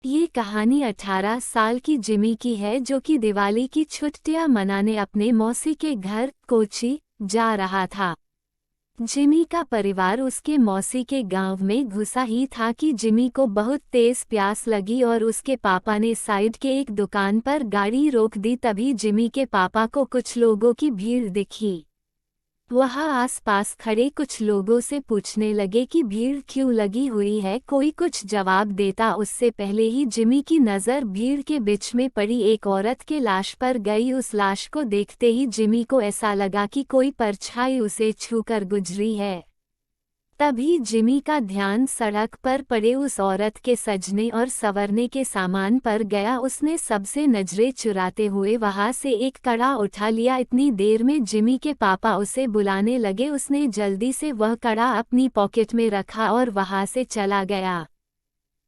ये कहानी 18 साल की जिमी की है जो कि दिवाली की छुट्टियां मनाने अपने मौसी के घर कोची जा रहा था। जिमी का परिवार उसके मौसी के गांव में घुसा ही था कि जिमी को बहुत तेज प्यास लगी और उसके पापा ने साइड के एक दुकान पर गाड़ी रोक दी। तभी जिमी के पापा को कुछ लोगों की भीड़ दिखी। वह आसपास खड़े कुछ लोगों से पूछने लगे कि भीड़ क्यों लगी हुई है। कोई कुछ जवाब देता उससे पहले ही जिमी की नज़र भीड़ के बीच में पड़ी एक औरत के लाश पर गई। उस लाश को देखते ही जिमी को ऐसा लगा कि कोई परछाई उसे छूकर गुजरी है। तभी जिमी का ध्यान सड़क पर पड़े उस औरत के सजने और संवरने के सामान पर गया। उसने सबसे नजरें चुराते हुए वहां से एक कड़ा उठा लिया। इतनी देर में जिमी के पापा उसे बुलाने लगे। उसने जल्दी से वह कड़ा अपनी पॉकेट में रखा और वहां से चला गया।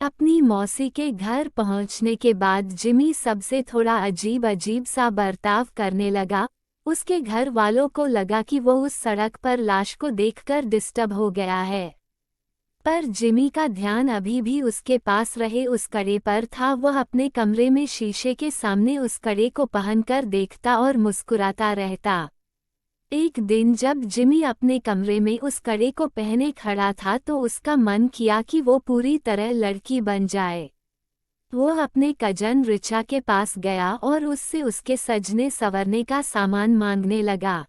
अपनी मौसी के घर पहुंचने के बाद जिमी सबसे थोड़ा अजीब अजीब सा बर्ताव करने लगा। उसके घर वालों को लगा कि वो उस सड़क पर लाश को देखकर डिस्टर्ब हो गया है, पर जिमी का ध्यान अभी भी उसके पास रहे उस कड़े पर था। वह अपने कमरे में शीशे के सामने उस कड़े को पहनकर देखता और मुस्कुराता रहता। एक दिन जब जिमी अपने कमरे में उस कड़े को पहने खड़ा था तो उसका मन किया कि वो पूरी तरह लड़की बन जाए। वो अपने कजन रिचा के पास गया और उससे उसके सजने संवरने का सामान मांगने लगा।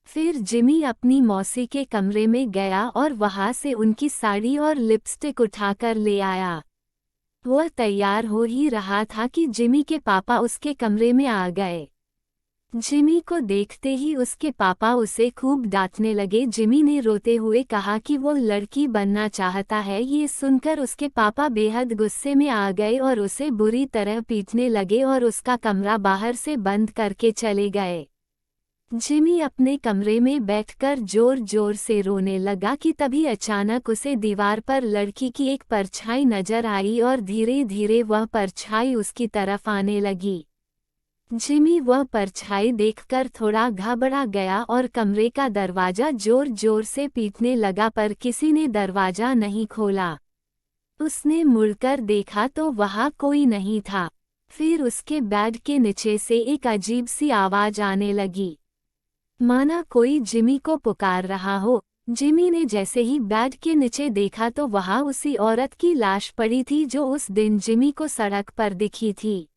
फिर जिमी अपनी मौसी के कमरे में गया और वहां से उनकी साड़ी और लिपस्टिक उठाकर ले आया। वह तैयार हो ही रहा था कि जिमी के पापा उसके कमरे में आ गए। जिमी को देखते ही उसके पापा उसे खूब डांटने लगे। जिमी ने रोते हुए कहा कि वो लड़की बनना चाहता है। ये सुनकर उसके पापा बेहद गुस्से में आ गए और उसे बुरी तरह पीटने लगे और उसका कमरा बाहर से बंद करके चले गए। जिमी अपने कमरे में बैठकर जोर जोर से रोने लगा कि तभी अचानक उसे दीवार पर लड़की की एक परछाई नजर आई और धीरे धीरे वह परछाई उसकी तरफ आने लगी। जिमी वह परछाई देखकर थोड़ा घबरा गया और कमरे का दरवाजा जोर जोर से पीटने लगा, पर किसी ने दरवाजा नहीं खोला। उसने मुड़कर देखा तो वहां कोई नहीं था। फिर उसके बेड के नीचे से एक अजीब सी आवाज आने लगी, माना कोई जिमी को पुकार रहा हो। जिमी ने जैसे ही बेड के नीचे देखा तो वहां उसी औरत की लाश पड़ी थी जो उस दिन जिमी को सड़क पर दिखी थी।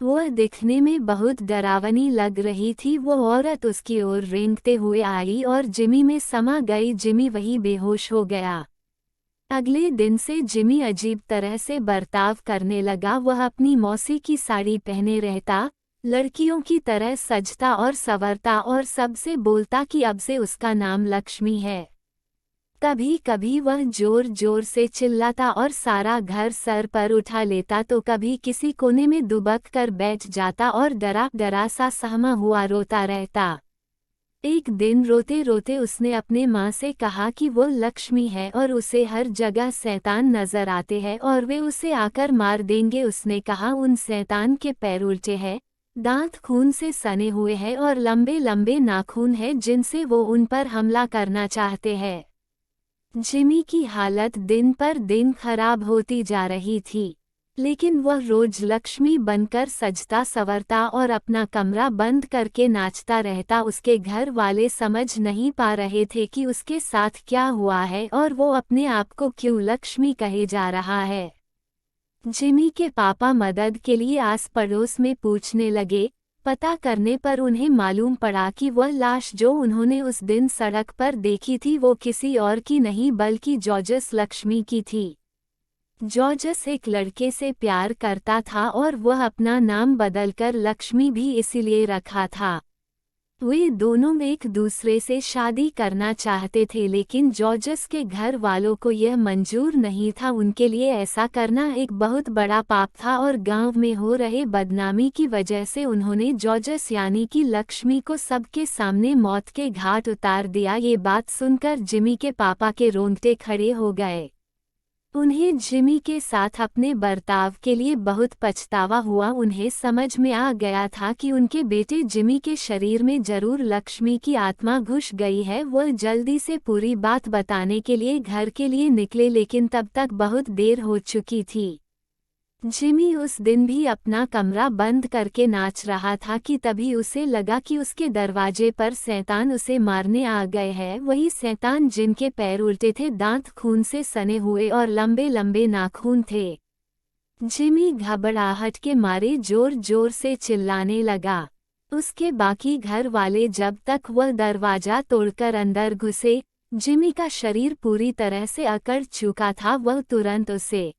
वह दिखने में बहुत डरावनी लग रही थी। वो औरत उसकी ओर रेंगते हुए आई और जिमी में समा गई। जिमी वही बेहोश हो गया। अगले दिन से जिमी अजीब तरह से बर्ताव करने लगा। वह अपनी मौसी की साड़ी पहने रहता, लड़कियों की तरह सजता और संवरता और सबसे बोलता कि अब से उसका नाम लक्ष्मी है। कभी कभी वह जोर जोर से चिल्लाता और सारा घर सर पर उठा लेता तो कभी किसी कोने में दुबक कर बैठ जाता और डरा डरा सा सहमा हुआ रोता रहता। एक दिन रोते रोते उसने अपने माँ से कहा कि वो लक्ष्मी है और उसे हर जगह शैतान नजर आते हैं और वे उसे आकर मार देंगे। उसने कहा उन शैतान के पैर उल्टे हैं, दांत खून से सने हुए हैं और लंबे लंबे नाखून हैं जिनसे वो उन पर हमला करना चाहते हैं। जिमी की हालत दिन पर दिन खराब होती जा रही थी, लेकिन वह रोज लक्ष्मी बनकर सजता संवरता और अपना कमरा बंद करके नाचता रहता। उसके घर वाले समझ नहीं पा रहे थे कि उसके साथ क्या हुआ है और वो अपने आप को क्यों लक्ष्मी कहे जा रहा है। जिमी के पापा मदद के लिए आस पड़ोस में पूछने लगे। पता करने पर उन्हें मालूम पड़ा कि वह लाश जो उन्होंने उस दिन सड़क पर देखी थी वो किसी और की नहीं बल्कि जॉर्जस लक्ष्मी की थी। जॉर्जस एक लड़के से प्यार करता था और वह अपना नाम बदलकर लक्ष्मी भी इसीलिए रखा था। वे दोनों एक दूसरे से शादी करना चाहते थे, लेकिन जॉर्जस के घर वालों को यह मंजूर नहीं था। उनके लिए ऐसा करना एक बहुत बड़ा पाप था और गांव में हो रहे बदनामी की वजह से उन्होंने जॉर्जस यानी कि लक्ष्मी को सबके सामने मौत के घाट उतार दिया। ये बात सुनकर जिमी के पापा के रोंगटे खड़े हो गए। उन्हें जिमी के साथ अपने बर्ताव के लिए बहुत पछतावा हुआ। उन्हें समझ में आ गया था कि उनके बेटे जिमी के शरीर में जरूर लक्ष्मी की आत्मा घुस गई है। वह जल्दी से पूरी बात बताने के लिए घर के लिए निकले, लेकिन तब तक बहुत देर हो चुकी थी। जिमी उस दिन भी अपना कमरा बंद करके नाच रहा था कि तभी उसे लगा कि उसके दरवाजे पर शैतान उसे मारने आ गए हैं। वही शैतान जिनके पैर उल्टे थे, दांत खून से सने हुए और लंबे लंबे नाखून थे। जिमी घबराहट के मारे जोर जोर से चिल्लाने लगा। उसके बाकी घर वाले जब तक वह दरवाजा तोड़कर अंदर घुसे, जिमी का शरीर पूरी तरह से अकड़ चुका था। वह तुरंत उसे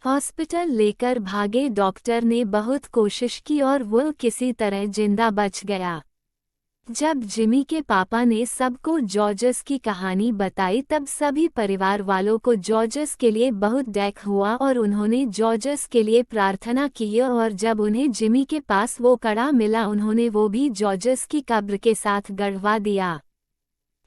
हॉस्पिटल लेकर भागे। डॉक्टर ने बहुत कोशिश की और वह किसी तरह जिंदा बच गया। जब जिमी के पापा ने सबको जॉर्जस की कहानी बताई, तब सभी परिवार वालों को जॉर्जस के लिए बहुत दुख हुआ और उन्होंने जॉर्जस के लिए प्रार्थना की। और जब उन्हें जिमी के पास वो कड़ा मिला, उन्होंने वो भी जॉर्जस की कब्र के साथ गड़वा दिया।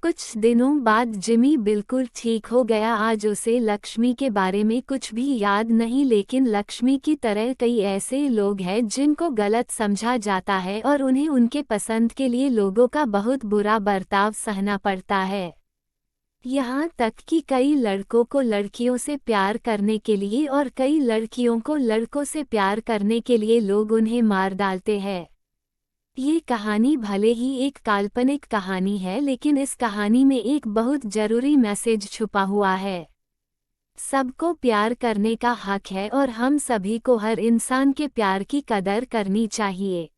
कुछ दिनों बाद जिमी बिल्कुल ठीक हो गया। आज उसे लक्ष्मी के बारे में कुछ भी याद नहीं, लेकिन लक्ष्मी की तरह कई ऐसे लोग हैं जिनको गलत समझा जाता है और उन्हें उनके पसंद के लिए लोगों का बहुत बुरा बर्ताव सहना पड़ता है। यहाँ तक कि कई लड़कों को लड़कियों से प्यार करने के लिए और कई लड़कियों को लड़कों से प्यार करने के लिए लोग उन्हें मार डालते हैं। ये कहानी भले ही एक काल्पनिक कहानी है, लेकिन इस कहानी में एक बहुत जरूरी मैसेज छुपा हुआ है। सबको प्यार करने का हक है और हम सभी को हर इंसान के प्यार की कदर करनी चाहिए।